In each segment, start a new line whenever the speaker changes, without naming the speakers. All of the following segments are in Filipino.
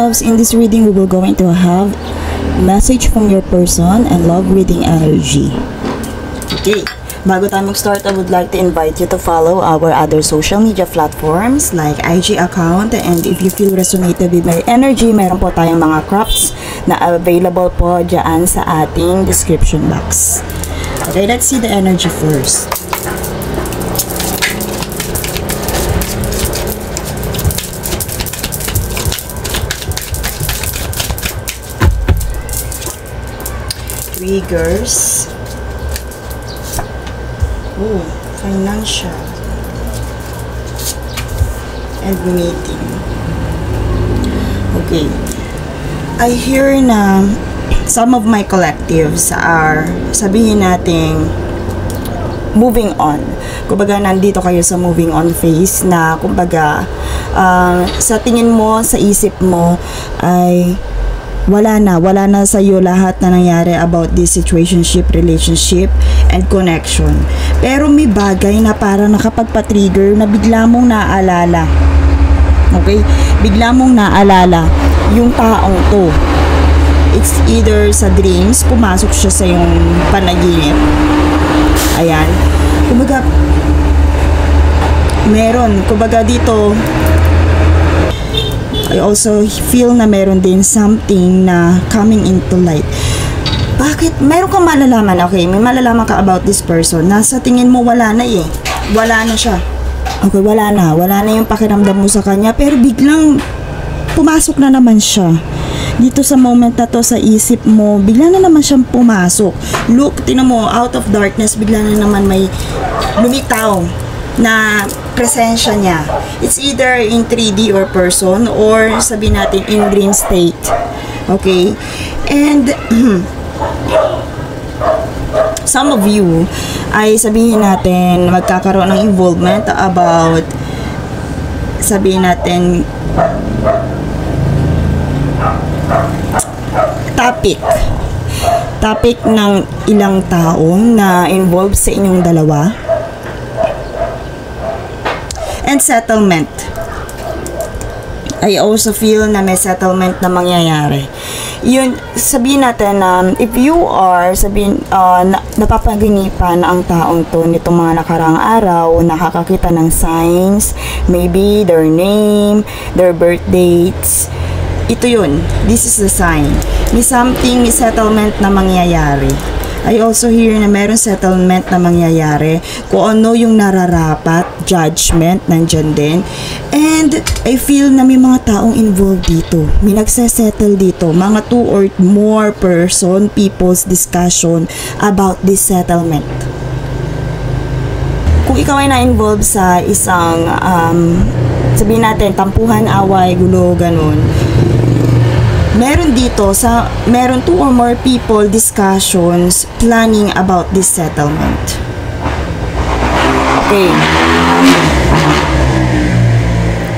loves, in this reading we will going to have message from your person and love reading energy. Okay, bago tayo mag-start, I would like to invite you to follow our other social media platforms like IG account, and if you feel resonated with my energy, meron po tayong mga crafts na available po dyan sa ating description box. Okay, let's see the energy first. Triggers. Oh, financial and meeting. Okay, I hear na some of my collectives are, sabihin nating, moving on. Kumbaga, nandito kayo sa moving on phase na, kumbaga, sa tingin mo, sa isip mo, ay wala na sa iyo lahat na nangyari about this situationship, relationship, and connection. Pero may bagay na parang nakapagpa-trigger na bigla mong naaalala. Okay? Bigla mong naaalala yung taong to. It's either sa dreams, pumasok siya sa yung panaginip. Ayan. Kumbaga, kumbaga dito, I also feel na meron din something na coming into light. Bakit? Meron kang malalaman, okay? May malalaman ka about this person. Nasa tingin mo wala na eh. Wala na siya. Okay, wala na. Wala na yung pakiramdam mo sa kanya. Pero biglang pumasok na naman siya. Dito sa moment na to, sa isip mo, bigla na naman siyang pumasok. Look, tinan mo, out of darkness, bigla na naman may lumitaw na presensya niya. It's either in 3D or person, or sabihin natin in dream state. Okay? And some of you ay sabihin natin magkakaroon ng involvement about, sabihin natin, topic ng ilang taong na involved sa inyong dalawa. And settlement. I also feel na may settlement na mangyayari. Yun, sabihin natin na if you are, napapaginipan ang taong to nitong mga nakarang araw, nakakakita ng signs, maybe their name, their birth dates, ito yun. This is the sign. May something, may settlement na mangyayari. I also hear na meron settlement na mangyayari. Kung ano yung nararapat, judgment, nandyan din. And I feel na may mga taong involved dito. May nagsasettle dito. Mga 2 or more people's discussion about this settlement. Kung ikaw ay na-involved sa isang, sabihin natin, tampuhan, away, gulo, ganun, meron dito meron 2 or more people discussions planning about this settlement. Okay.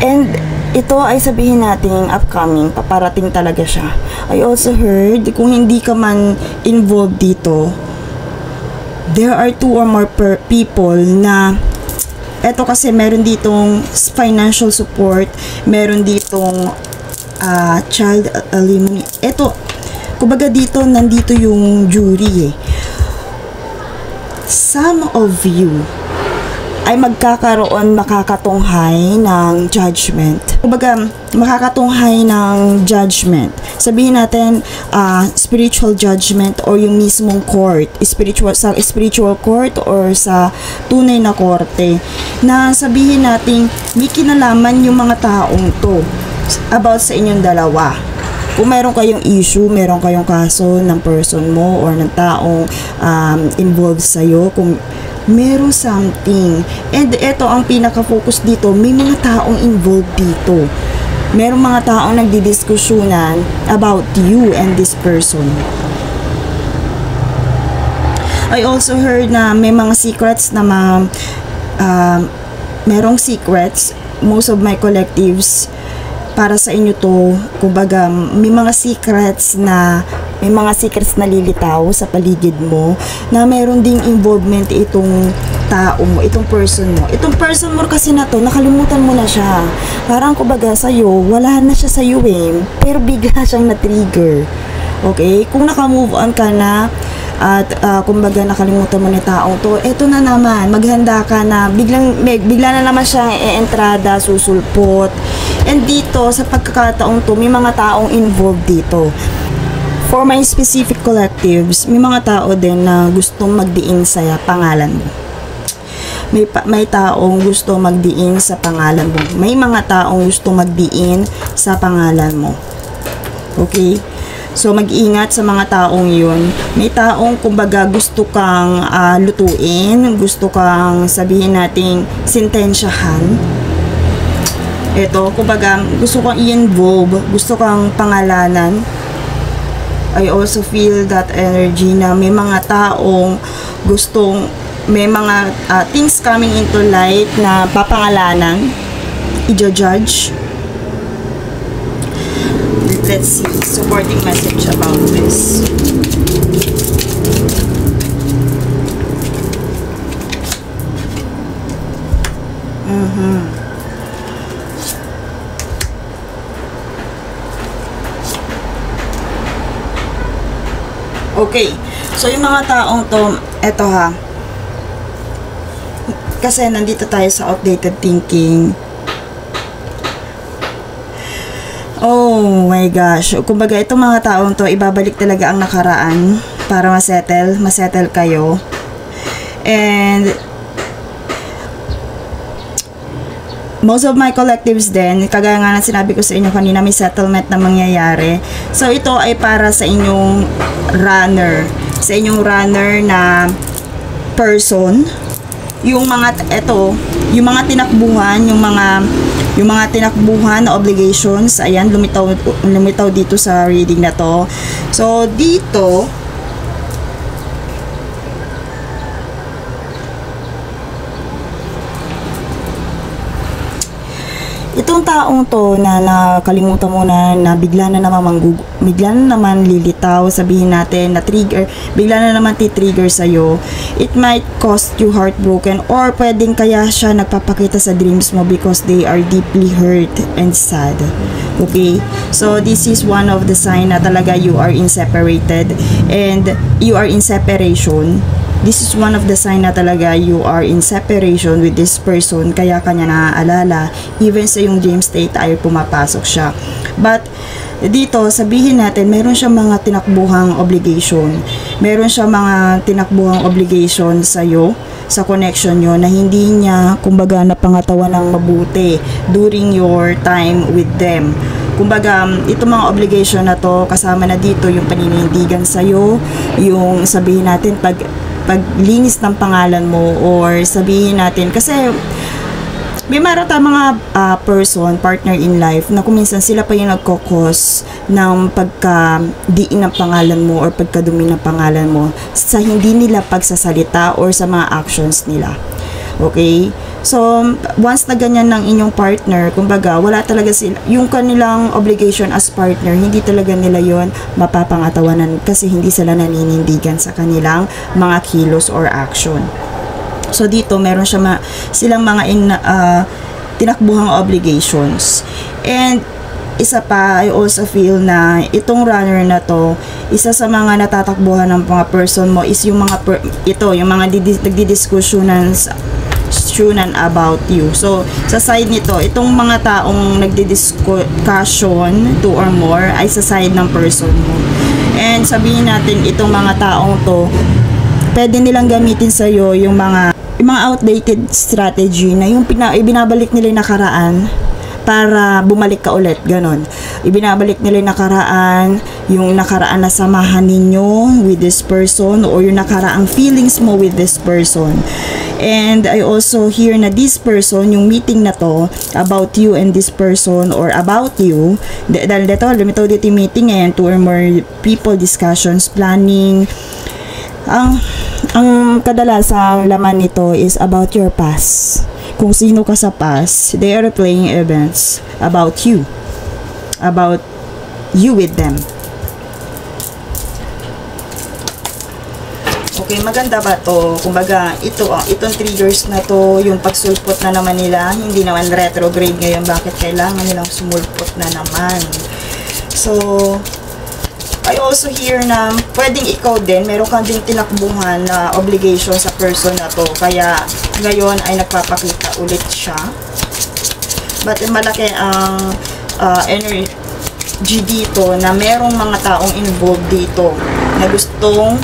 And ito ay sabihin natin upcoming, paparating talaga siya. I also heard, kung hindi ka man involved dito, there are 2 or more people na eto, kasi meron ditong financial support, meron ditong child alimony. Ito, kumbaga dito, nandito yung jury eh. Some of you ay makakatunghay ng judgment. Kumbaga, makakatunghay ng judgment. Sabihin natin, spiritual judgment or yung mismong court, sa spiritual court or sa tunay na korte, na sabihin natin, may kinalaman yung mga taong to about sa inyong dalawa. Kung meron kayong issue, meron kayong kaso ng person mo or ng taong involved sa'yo, kung meron something. And ito ang pinaka-focus dito, may mga taong involved dito. Merong mga taong nagdidiskusyonan about you and this person. I also heard na may mga secrets na merong secrets. Most of my collectives, para sa inyo to, kumbaga, may mga secrets na may mga secrets na lilitaw sa paligid mo, na meron ding involvement itong tao mo, itong person mo. Itong person mo kasi na to, nakalimutan mo na siya. Parang kumbaga sa'yo, wala na siya sa'yo pero bigla siyang na-trigger. Okay? Kung naka-move on ka na, at kumbaga nakalimutan mo na taong to, eto na naman, maghanda ka na, bigla na naman siyang entrada, susulpot. And dito, sa pagkakataong to, may mga taong involved dito. For my specific collectives, may mga tao din na gustong magdiin sa pangalan mo. May taong gusto magdiin sa pangalan mo. May mga taong gusto magdiin sa pangalan mo. Okay? So, mag-ingat sa mga taong yun. May taong, kumbaga, gusto kang lutuin, gusto kang sabihin nating sintensyahan. Ito, kumbaga, gusto kang i-involve, gusto kang pangalanan. I also feel that energy na may mga taong gustong, may mga things coming into light na papangalanan, i-judge. Let's see, supporting message about this. Okay, so yung mga taong to, eto ha, kasi nandito tayo sa outdated thinking. Oh my gosh, kumbaga itong mga taong to, ibabalik talaga ang nakaraan para masettle kayo. And most of my collectives din, kagaya nga na sinabi ko sa inyo kanina, may settlement na mangyayari. So, ito ay para sa inyong runner. Sa inyong runner na person. Yung mga, yung mga tinakbuhan, yung mga tinakbuhan na obligations, ayan, lumitaw dito sa reading na to. So, dito, itong taong to na nakalimutan mo na bigla na naman lilitaw, sabihin natin na trigger, bigla na naman ti-trigger sa'yo, it might cost you heartbroken, or pwedeng kaya siya nagpapakita sa dreams mo because they are deeply hurt and sad. Okay? So, this is one of the sign na talaga you are separated and you are in separation. This is one of the sign na talaga you are in separation with this person, kaya kanya naaalala, even sa yung dream state ay pumapasok siya. But dito, sabihin natin, meron siyang mga tinakbuhang obligation. Meron siyang mga tinakbuhang obligation sa'yo, sa connection nyo, na hindi niya, kumbaga, napangatawan ng mabuti during your time with them. Kumbaga, itong mga obligation na to, kasama na dito yung paninindigan sa'yo, yung sabihin natin, paglinis ng pangalan mo, or sabihin natin, kasi may marata mga partner in life na kuminsan sila pa yung nagkokos ng pagka-diin ng pangalan mo or pagkadumi ng pangalan mo sa hindi nila pagsasalita or sa mga actions nila. Okay? So, once na ganyan ng inyong partner, kumbaga, wala talaga sila, yung kanilang obligation as partner, hindi talaga nila yon mapapangatawanan kasi hindi sila naninindigan sa kanilang mga kilos or action. So, dito, meron silang mga tinakbuhang obligations. And, isa pa, I also feel na itong runner na to, isa sa mga natatakbuhan ng mga person mo is yung mga, yung mga nagdidiskusyonan about you. So, sa side nito, itong mga taong nagdidiscussion, 2 or more, ay sa side ng person mo. And sabihin natin, itong mga taong to, pwede nilang gamitin sa'yo yung mga outdated strategy na yung ibinabalik nila yung nakaraan para bumalik ka ulit, ganon. Ibinabalik nila yung nakaraan na samahan ninyo with this person, or yung nakaraang feelings mo with this person. And I also hear na this person, yung meeting na to, about you and this person, or about you, dahil dito, lumitaw dito yung meeting and 2 or more people, discussions, planning. Ang kadalasang laman nito is about your past. Kung sino ka sa past, they are playing events about you with them. Okay, maganda ba to? Kumbaga, itong triggers na to, yung pagsulpot na naman nila, hindi naman retrograde ngayon, bakit kailangan nilang sumulpot na naman? So, I also hear na pwedeng ikaw din, meron kang din tinakbuhan na obligation sa person na to, kaya ngayon ay nagpapakita ulit siya. But malaki ang energy dito na merong mga taong involved dito na gustong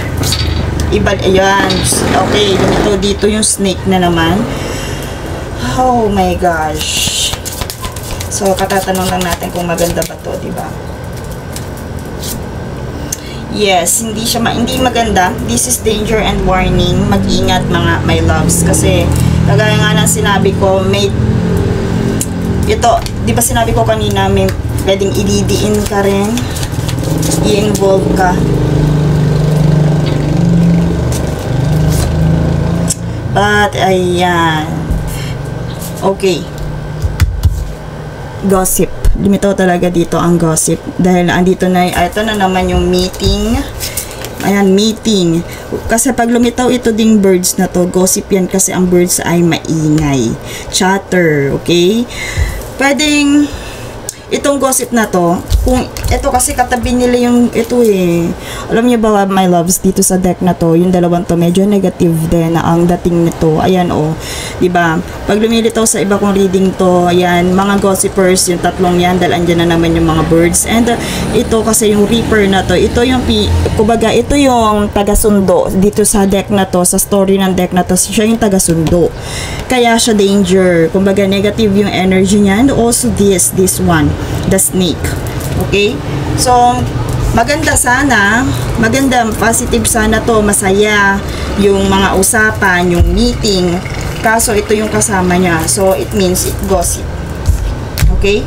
ayan, okay, dito yung snake na naman. Oh my gosh. So, katatanong lang natin kung maganda ba to, di ba? Yes, hindi maganda. This is danger and warning. Mag-ingat mga my loves. Kasi, kagaya nga ng sinabi ko, ito, di ba sinabi ko kanina, may pwedeng ididiin ka rin, i-involve ka. But, ayan. Okay. Gossip. Lumitaw talaga dito ang gossip. Dahil andito na, ito na naman yung meeting. Ayan, meeting. Kasi pag lumitaw ito ding birds na to, gossip yan kasi ang birds ay maingay. Chatter, okay? Pwedeng, itong gossip na to, kung ito kasi katabi nila yung ito alam niyo ba my loves, dito sa deck na to, yung dalawang to medyo negative din na ang dating nito. Ayan di ba? Pag lumilitaw sa iba kong reading to, ayan, mga gossipers, yung tatlong yan, dahil andyan na naman yung mga birds. And ito kasi yung reaper na to, ito yung kumbaga, ito yung taga-sundo dito sa deck na to, sa story ng deck na to, siya yung taga-sundo. Kaya siya danger. Kumbaga, negative yung energy niya. And also this one, the snake. Okay? So, maganda sana, positive sana to, masaya yung mga usapan, yung meeting. Kaso, ito yung kasama niya. So, it means it gossip. Okay?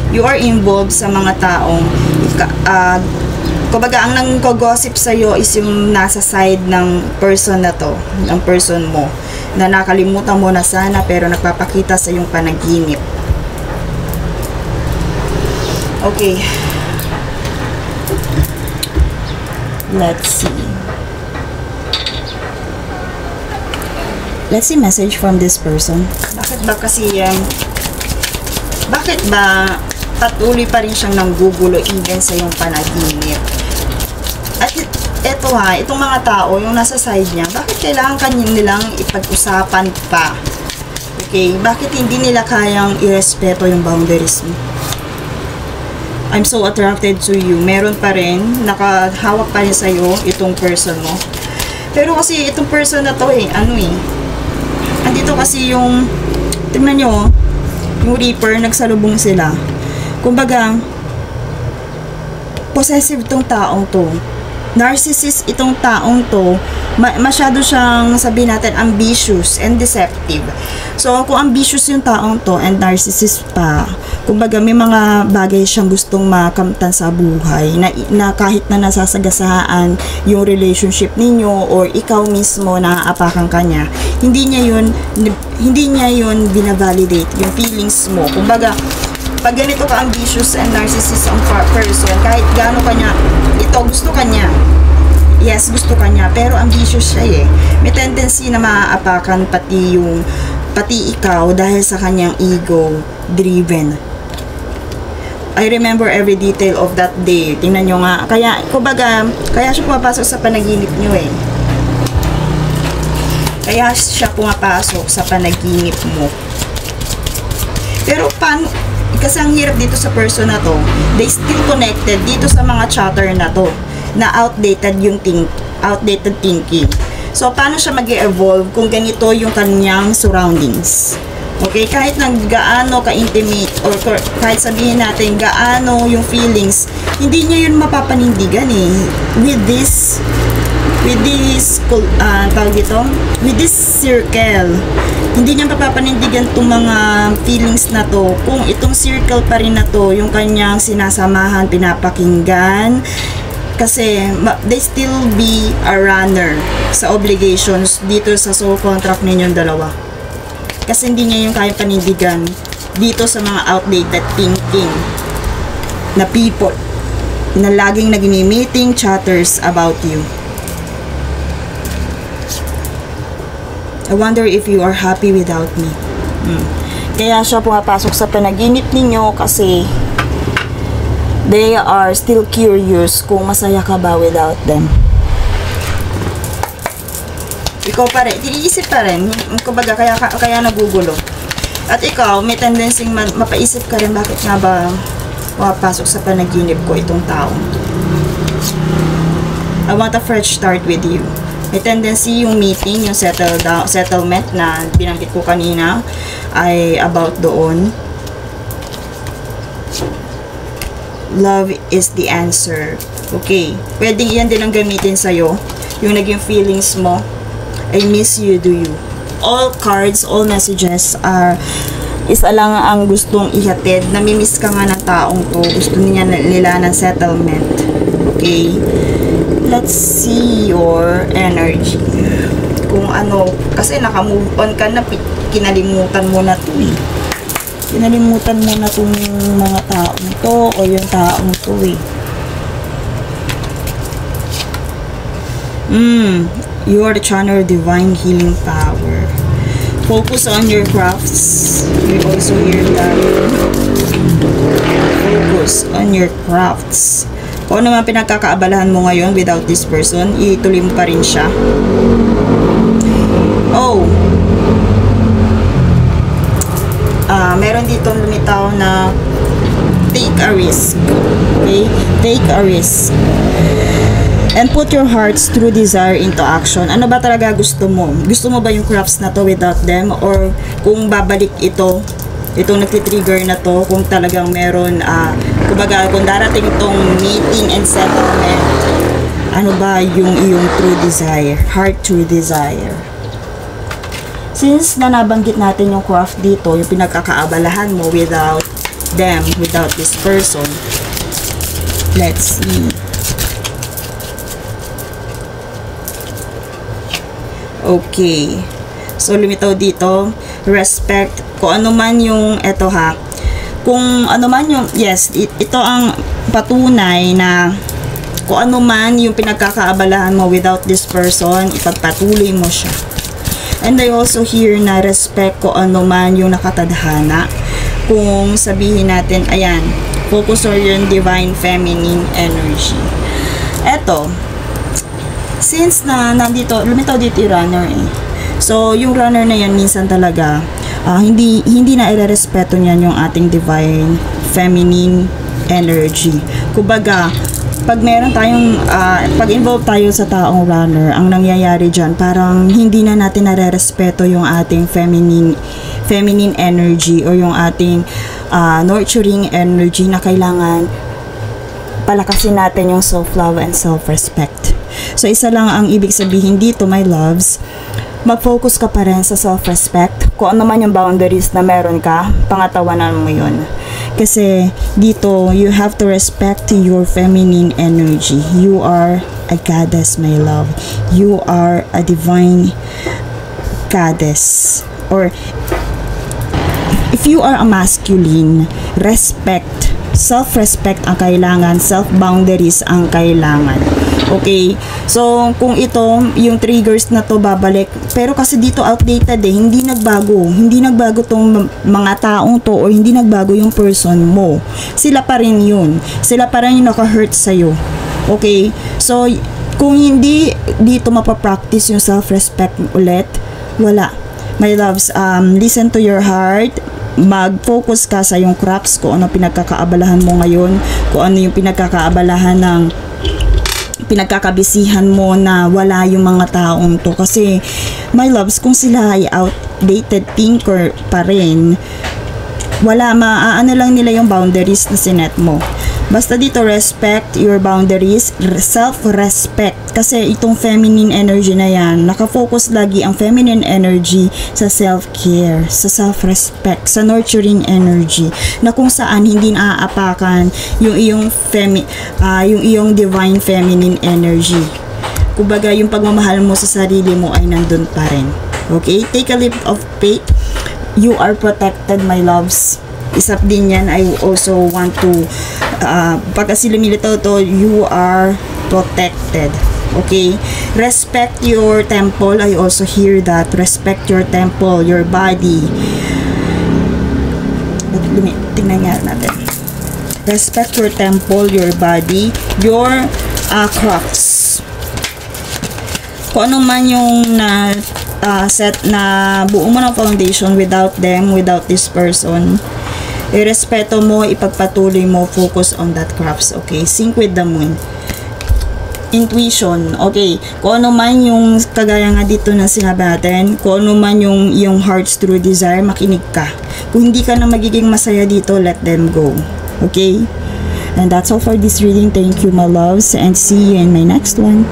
You are involved sa mga taong, kumbaga, ang nang-gossip sa'yo is yung nasa side ng person na to, ng person mo, na nakalimutan mo na sana, pero nagpapakita sa yung panaginip. Okay. Let's see message from this person. Bakit ba patuloy pa rin siyang nanggugulo even sa yung panaginip? At itong mga tao, yung nasa side niya, bakit kailangan nilang ipag-usapan pa? Okay? Bakit hindi nila kayang irespeto yung boundaries mo? I'm so attracted to you. Meron pa rin, nakahawak pa rin sa'yo itong person mo. Pero kasi itong person na to andito kasi yung, tingnan nyo, yung reaper, nagsalubong sila. Kumbaga, possessive itong taong to. Narcissist itong taong to, masyado siyang, sabihin natin, ambitious and deceptive. So, kung ambitious yung taong to and narcissist pa, kumbaga may mga bagay siyang gustong makamtan sa buhay na kahit na nasasagasaan yung relationship ninyo or ikaw mismo naaapakan kanya, hindi niya yun binavalidate yung feelings mo. Kumbaga, pag ganito ka ambitious and narcissist ang person, kahit gaano kanya, ito gusto kanya. Yes, gusto kanya, pero ambitious siya May tendency na maaapakan pati ikaw dahil sa kanyang ego driven. I remember every detail of that day. Tingnan nyo nga. Kaya siya pumapasok sa panaginip nyo Kaya siya pumapasok sa panaginip mo. Pero paano? Kasi ang hirap dito sa person na to, they still connected dito sa mga chatter na to, na outdated thinking. So, paano siya mag-evolve kung ganito yung kanyang surroundings? Okay, kahit nang gaano ka-intimate or kahit sabihin natin gaano yung feelings, hindi niya yun mapapanindigan with this circle. Hindi niya mapapanindigan itong mga feelings na to kung itong circle pa rin na to yung kanyang sinasamahan, pinapakinggan, kasi they still be a runner sa obligations dito sa soul contract ninyong dalawa. Kasi hindi niya yung kaya panindigan dito sa mga outdated thinking na people na laging nag-meeting chatters about you. I wonder if you are happy without me. Kaya siya pumapasok sa panaginip ninyo kasi they are still curious kung masaya ka ba without them. Ikaw pa rin, iniisip pa rin. Kumbaga, kaya nagugulo. At ikaw, may tendency mapaisip ka rin bakit nga ba pumapasok sa panaginip ko itong taong. I want a fresh start with you. May tendency yung meeting, yung settlement na binanggit ko kanina ay about doon. Love is the answer. Okay. Pwedeng iyan din ang gamitin sa'yo. Yung naging feelings mo. I miss you, do you? All cards, all messages are isa lang ang gustong ihatid. Namimiss ka nga ng taong to. Gusto nila ng settlement. Okay. Let's see your energy. Kung ano, kasi naka-move on ka na, kinalimutan mo na to eh. Kinalimutan mo na itong mga taong to o yung taong to eh. You are the channel of divine healing power. Focus on your crafts. You also hear that. Focus on your crafts. Kung ano man pinagkakaabalahan mo ngayon without this person, ituloy mo pa rin siya. Oh! Meron dito lumitaw na take a risk. Okay? Take a risk. And put your heart's true desire into action. Ano ba talaga gusto mo? Gusto mo ba yung crafts na to without them? Or kung babalik itong nagtitrigger na to, kung talagang meron, kumbaga, kung darating itong meeting and settlement, ano ba yung iyong true desire? Heart true desire. Since na nabanggit natin yung craft dito, yung pinagkakaabalahan mo without them, without this person, let's see. Okay. So, lumitaw dito, respect, kung ano man yung, eto ha, kung ano man yung, yes, ito ang patunay na kung ano man yung pinagkakaabalahan mo without this person, ipagpatuloy mo siya. And I also hear na respect kung ano man yung nakatadhana. Kung sabihin natin, ayan, focus on your divine feminine energy. Eto, since na nandito, lumitaw dito yung runner eh. So, yung runner na yan, minsan talaga, hindi na irerespeto niyan yung ating divine feminine energy. Kumbaga, pag meron tayong, pag involved tayo sa taong runner, ang nangyayari dyan, parang hindi na natin nare-respeto yung ating feminine energy o yung ating nurturing energy na kailangan palakasin natin yung self-love and self-respect. So, isa lang ang ibig sabihin dito, my loves, mag-focus ka pa rin sa self-respect. Kung ano man yung boundaries na meron ka, pangatawanan mo yun. Kasi dito, you have to respect your feminine energy. You are a goddess, my love. You are a divine goddess. Or, if you are a masculine, respect, self-respect ang kailangan, self-boundaries ang kailangan. Okay? So, kung ito, yung triggers na to babalik, pero kasi dito outdated eh, hindi nagbago. Hindi nagbago tong mga taong to or hindi nagbago yung person mo. Sila pa rin yun. Sila pa rin yung naka-hurt sa'yo. Okay? So, kung hindi dito mapapractice yung self-respect ulit, wala. My loves, listen to your heart. Mag-focus ka sa yung crafts, kung ano pinagkakaabalahan mo ngayon, kung ano yung pinagkakaabalahan ng pinagkakabisihan mo na wala yung mga taong to. Kasi, my loves, kung sila ay outdated thinker pa rin, wala, maaano lang nila yung boundaries na sinet mo. Basta dito, respect your boundaries, self-respect. Kasi itong feminine energy na yan, nakafocus lagi ang feminine energy sa self-care, sa self-respect, sa nurturing energy, na kung saan hindi naaapakan yung iyong divine feminine energy. Kumbaga, yung pagmamahal mo sa sarili mo ay nandun pa rin. Okay? Take a leap of faith. You are protected, my loves. Isap din yan, I also want to pag kasi lumilitaw to, you are protected. Okay? Respect your temple. I also hear that. Respect your temple, your body. Tingnan nga natin. Respect your temple, your body, your crafts. Kung ano man yung set na buo mo ng foundation without them, without this person, irespeto mo, ipagpatuloy mo, focus on that crafts, okay? Sync with the moon. Intuition, okay? Kung ano man yung, kagaya nga dito na sinabi natin, kung ano man yung heart's true desire, makinig ka. Kung hindi ka na magiging masaya dito, let them go, okay? And that's all for this reading. Thank you, my loves, and see you in my next one.